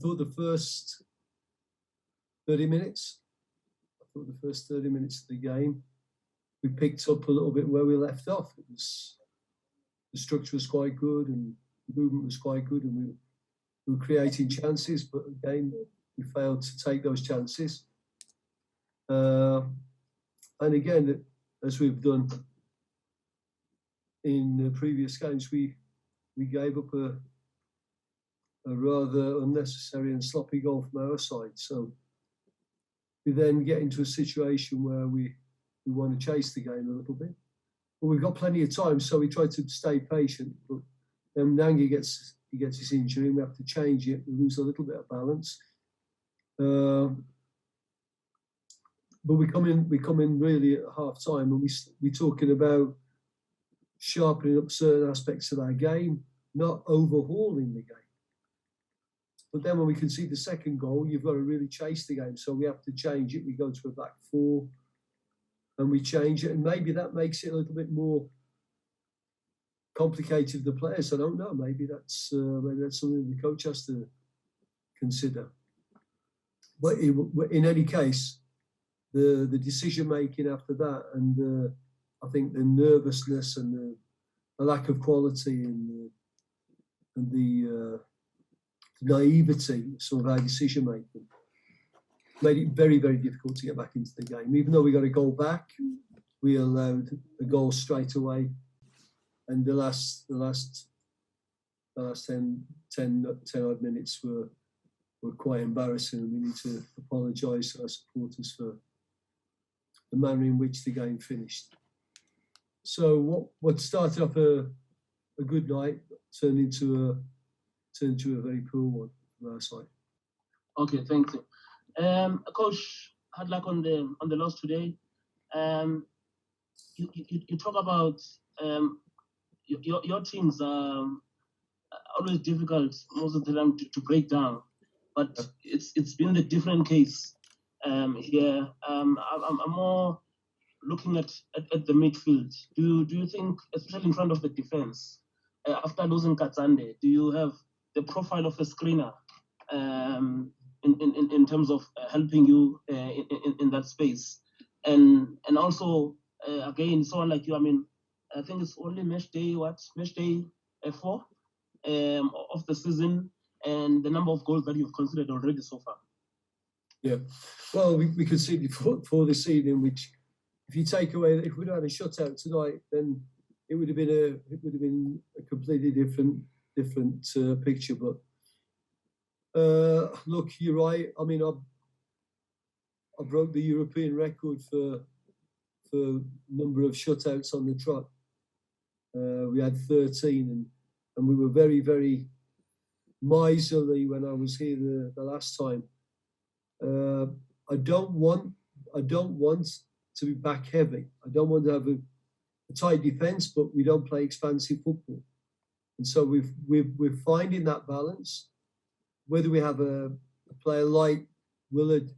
thought the first 30 minutes, of the game, we picked up a little bit where we left off. The structure was quite good and the movement was quite good, and we were creating chances, but again, we failed to take those chances. And again, as we've done in the previous games, we gave up a rather unnecessary and sloppy goal from our side. So we then get into a situation where we want to chase the game a little bit. But we've got plenty of time, so we try to stay patient. But then Nangi gets his injury, and we have to change it. We lose a little bit of balance. But we come in really at half time, and we're talking about sharpening up certain aspects of our game, not overhauling the game. But then when we concede the second goal, you've got to really chase the game. So we have to change it. We go to a back four and we change it. And maybe that makes it a little bit more complicated for the players. I don't know. Maybe that's something the coach has to consider. But in any case, the decision making after that, and I think the nervousness and the lack of quality and the naivety of some of our decision making made it very, very difficult to get back into the game. Even though we got a goal back, we allowed a goal straight away, and the last 10 odd minutes were quite embarrassing, and we need to apologise to our supporters for the manner in which the game finished. So what started off a good night turned into a very poor one from our side. Okay, thank you. Coach, hard luck on the loss today. You talk about your teams are always difficult most of the time to break down, but it's been the different case here. I'm more looking at the midfield. Do you think, especially in front of the defense, after losing Katsande, do you have the profile of a screener in terms of helping you in that space? And also, again, someone like you, I mean, I think it's only match day 4 of the season, and the number of goals that you've considered already so far. Yeah, well, we conceded four this evening, which, if you take away, if we'd had a shutout tonight, then it would have been a completely different picture. But look, you're right. I mean, I broke the European record for number of shutouts on the trot. We had 13, and we were very, very miserly when I was here the last time. I don't want to be back heavy. I don't want to have a tight defence, but we don't play expansive football. And so we're finding that balance. Whether we have a player like Willard,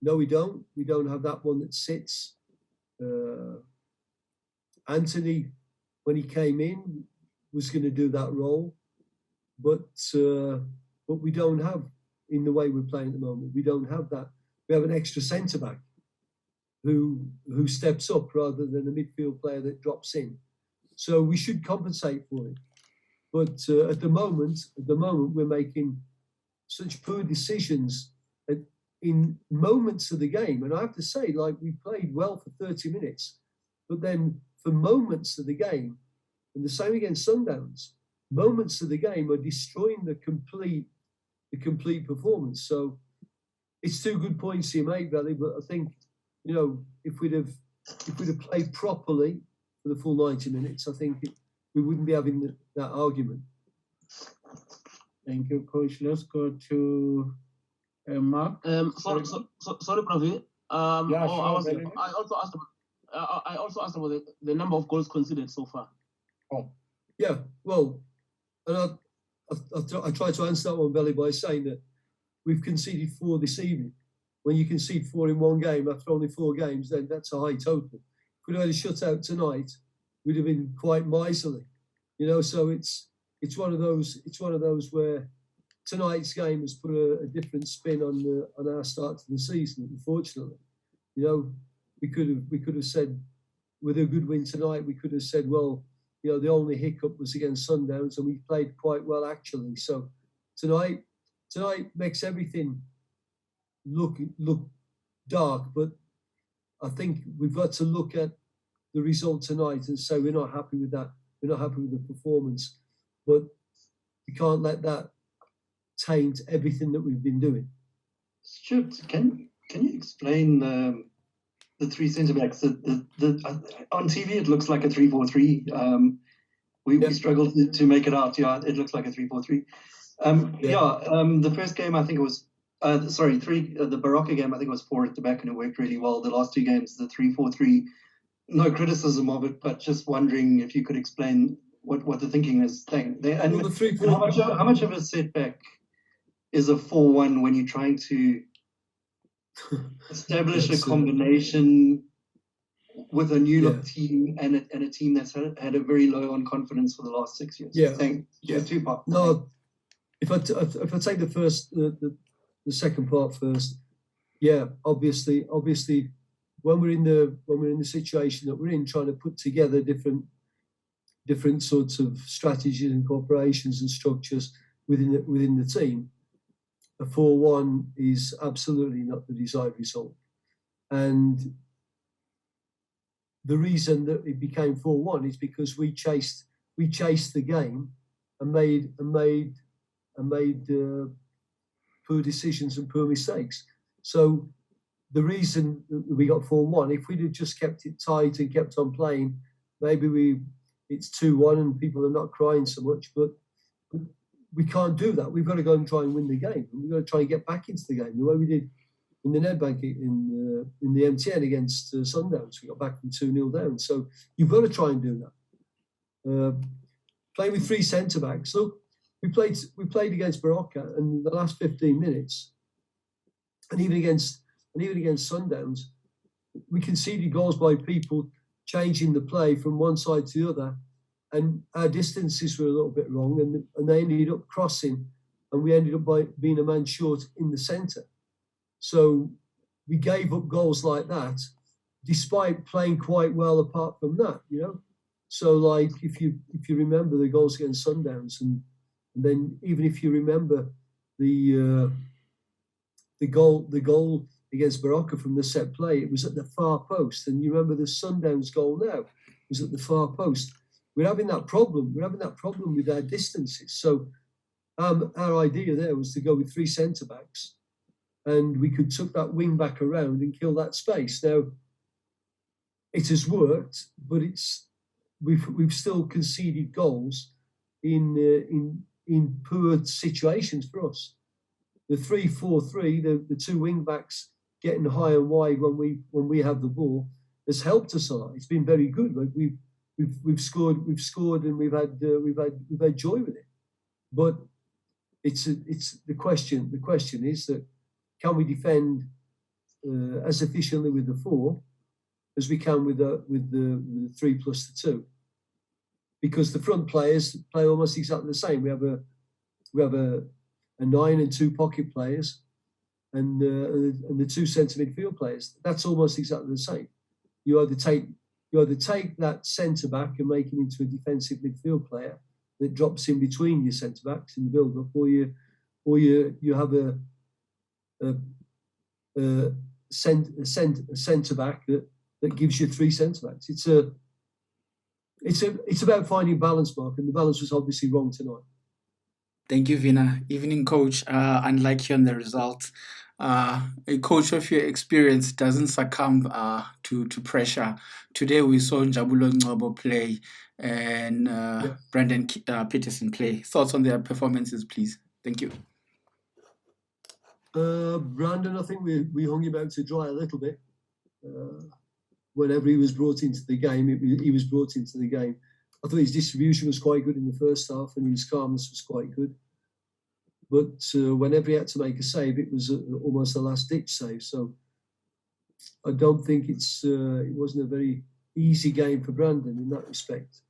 no, we don't. We don't have that one that sits. Anthony, when he came in, was going to do that role, but we don't have, in the way we're playing at the moment, we don't have that. We have an extra centre back who steps up rather than a midfield player that drops in. So we should compensate for it. But at the moment, we're making such poor decisions in moments of the game. And I have to say, like, we played well for 30 minutes, but then for moments of the game, and the same against Sundowns, moments of the game are destroying the complete performance. So it's two good points you make, Belly, but I think, you know, if we'd have played properly for the full 90 minutes, I think we wouldn't be having that argument. Thank you, Coach. Let's go to Mark. Sorry, Pravi. Yeah, sure, I also asked about the number of goals conceded so far. Oh, yeah. Well, and I tried to answer that one, Belly, by saying that we've conceded 4 this evening. When you concede 4 in one game after only 4 games, then that's a high total. If we'd had a shutout tonight, we'd have been quite miserly, you know. So it's one of those where tonight's game has put a different spin on our start to the season. Unfortunately, we could have said, with a good win tonight, we could have said, well, the only hiccup was against Sundowns, and we played quite well actually. So tonight makes everything look dark, but I think we've got to look at the result tonight and say we're not happy with that. We're not happy with the performance, but we can't let that taint everything that we've been doing. Stuart, can you explain the three centre backs? On TV it looks like a 3-4-3. We struggled to make it out. Yeah, it looks like a 3-4-3. The first game I think it was the Baraka game I think it was 4 at the back and it worked really well. The last two games, the 3-4-3, no criticism of it, but just wondering if you could explain what the thinking is. How much of a setback is a 4-1 when you're trying to establish a combination with a new look team and a team that's had a very low on confidence for the last 6 years? Two parts. No, if I take the second part first, obviously when we're in the situation that we're in, trying to put together different sorts of strategies and corporations and structures within the team, a 4-1 is absolutely not the desired result. And the reason that it became 4-1 is because we chased the game and made poor decisions and poor mistakes. So the reason that we got 4-1, if we'd have just kept it tight and kept on playing, maybe it's 2-1 and people are not crying so much, but we can't do that. We've got to go and try and win the game. We've got to try and get back into the game the way we did in the Nedbank in the MTN against Sundowns. We got back from 2-0 down. So you've got to try and do that. Playing with three centre-backs. Look, we played against Baraka, and the last 15 minutes, and even against Sundowns, we conceded goals by people changing the play from one side to the other, and our distances were a little bit wrong, and they ended up crossing, and we ended up by being a man short in the centre. So we gave up goals like that, despite playing quite well apart from that, So like if you remember the goals against Sundowns, and then even if you remember the goal against Baraka from the set play, it was at the far post, and you remember the Sundowns goal now was at the far post. We're having that problem. We're having that problem with our distances. So our idea there was to go with three centre backs, and we could tuck that wing back around and kill that space. Now, it has worked, but we've still conceded goals in poor situations for us. The 3-4-3, the two wing backs getting high and wide when we have the ball has helped us a lot. It's been very good. Like we've scored, and we've had joy with it. But it's the question. The question is that, can we defend as efficiently with the 4 as we can with the 3 plus the 2? Because the front players play almost exactly the same. We have a 9 and 2 pocket players, and the 2 centre midfield players. That's almost exactly the same. You either take that centre back and make him into a defensive midfield player that drops in between your centre backs in the build up, or you have a centre back that gives you 3 centre backs. It's about finding balance, Mark, and the balance was obviously wrong tonight. Thank you, Vina. Evening, coach. Unlike you on the result, a coach of your experience doesn't succumb to pressure. Today we saw Njabulo Ngcobo play and Brandon Peterson play. Thoughts on their performances, please. Thank you. Brandon, I think we hung him out to dry a little bit. Whenever he was brought into the game, he was brought into the game. I thought his distribution was quite good in the first half, and his calmness was quite good. But whenever he had to make a save, it was almost a last-ditch save. So I don't think it wasn't a very easy game for Brandon in that respect.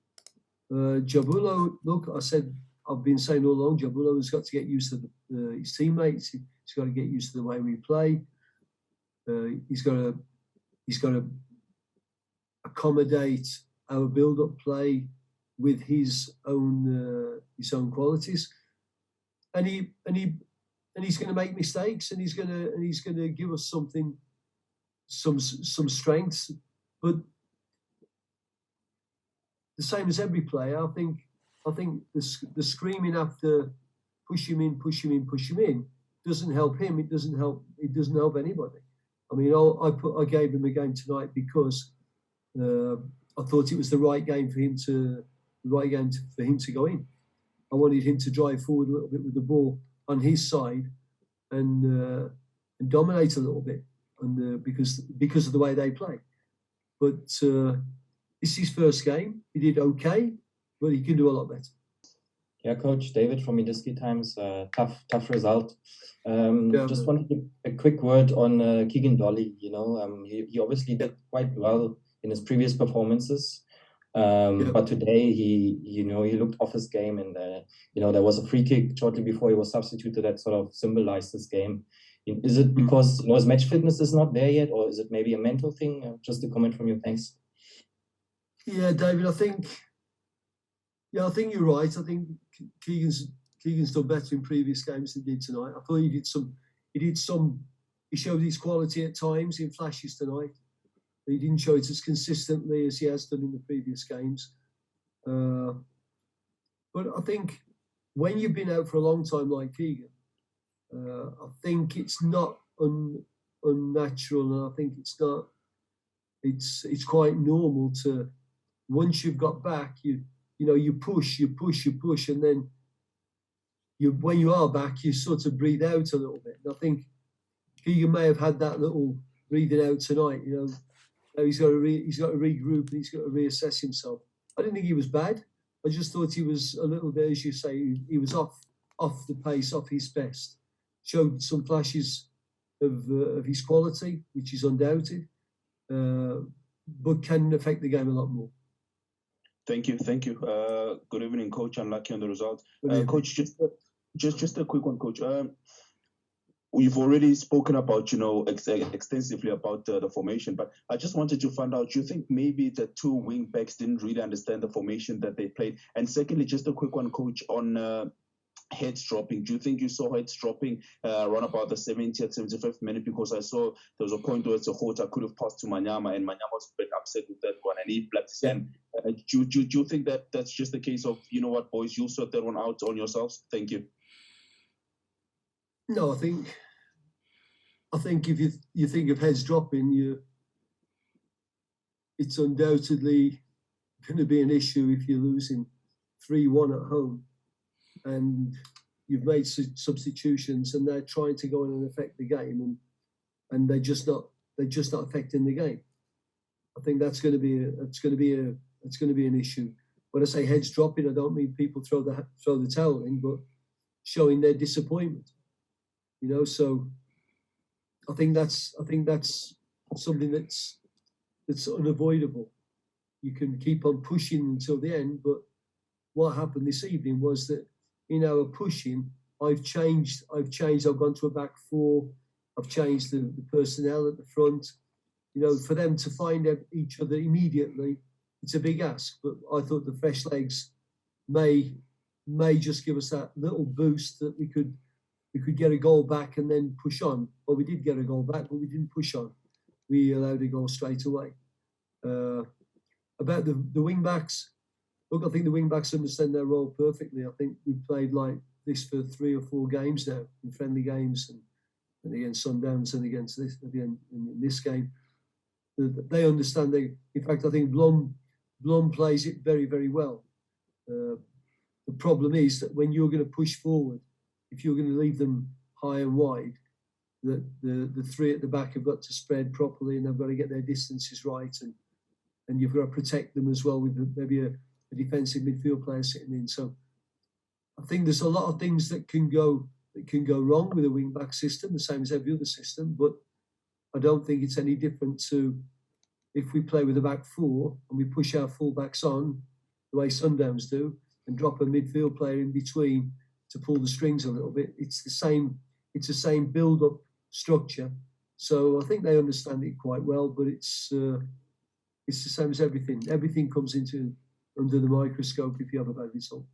Njabulo, look, I said I've been saying all along, Jabulo's got to get used to his teammates. He's got to get used to the way we play. He's got to accommodate our build-up play with his own qualities, and he's going to make mistakes, and he's going to give us some strengths, but the same as every player, I think the screaming after push him in doesn't help him. It doesn't help anybody. I mean, I gave him a game tonight because I thought it was the right game for him to go in. I wanted him to drive forward a little bit with the ball on his side and dominate a little bit, and because of the way they play. But this is his first game. He did okay, but he can do a lot better. Yeah, Coach David from Mediski Times. Tough result. Just wanted a quick word on Keegan Dolly. You know, he obviously did quite well in his previous performances, but today he looked off his game, and there was a free kick shortly before he was substituted that sort of symbolized this game. Is it because his match fitness is not there yet, or is it maybe a mental thing? Just a comment from you. Thanks. Yeah, David, I think you're right. I think Keegan's done better in previous games than he did tonight. I thought he showed his quality at times in flashes tonight. He didn't show it as consistently as he has done in the previous games. But I think when you've been out for a long time like Keegan, I think it's not unnatural, and I think it's quite normal to, once you've got back, you push, and then when you are back, you sort of breathe out a little bit. And I think Keegan may have had that little breathing out tonight. He's got to regroup, and he's got to reassess himself. I didn't think he was bad. I just thought he was a little bit, as you say, he was off the pace, off his best. Showed some flashes of his quality, which is undoubted, but can affect the game a lot more. Thank you. Good evening, Coach. Unlucky on the result. Coach, just a quick one, Coach. We've already spoken about, extensively about the formation, but I just wanted to find out, do you think maybe the two wing backs didn't really understand the formation that they played? And secondly, just a quick one, Coach, on heads dropping. Do you think you saw heads dropping around about the 70th, 75th minute? Because I saw there was a point where Sehota could have passed to Manyama, and Manyama was a bit upset with that one, and he blacked his hand. Do you think that that's just a case of, you know what, boys, you'll sort that one out on yourselves? Thank you. No, I think if you think of heads dropping, it's undoubtedly going to be an issue if you're losing 3-1 at home, and you've made substitutions, and they're trying to go in and affect the game, and they're just not affecting the game. I think that's going to be an issue. When I say heads dropping, I don't mean people throw the towel in, but showing their disappointment. So I think that's something that's unavoidable. You can keep on pushing until the end, but what happened this evening was that in our pushing, I've changed. I've gone to a back four. I've changed the personnel at the front. For them to find each other immediately, it's a big ask. But I thought the fresh legs may just give us that little boost that we could get a goal back and then push on. Well, we did get a goal back, but we didn't push on. We allowed a goal straight away. About the wing backs, look, I think the wing backs understand their role perfectly. I think we've played like this for 3 or 4 games now, in friendly games and against Sundowns and against this in this game. They understand. In fact, I think Blom plays it very, very well. The problem is that when you're going to push forward, if you're going to leave them high and wide, that the 3 at the back have got to spread properly, and they've got to get their distances right, and you've got to protect them as well with maybe a defensive midfield player sitting in. So I think there's a lot of things that can go wrong with a wing back system, the same as every other system. But I don't think it's any different to if we play with a back four and we push our full backs on the way Sundowns do. and drop a midfield player in between to pull the strings a little bit. It's the same build-up structure. So I think they understand it quite well, but it's the same as everything. Everything comes into under the microscope if you have a bad result.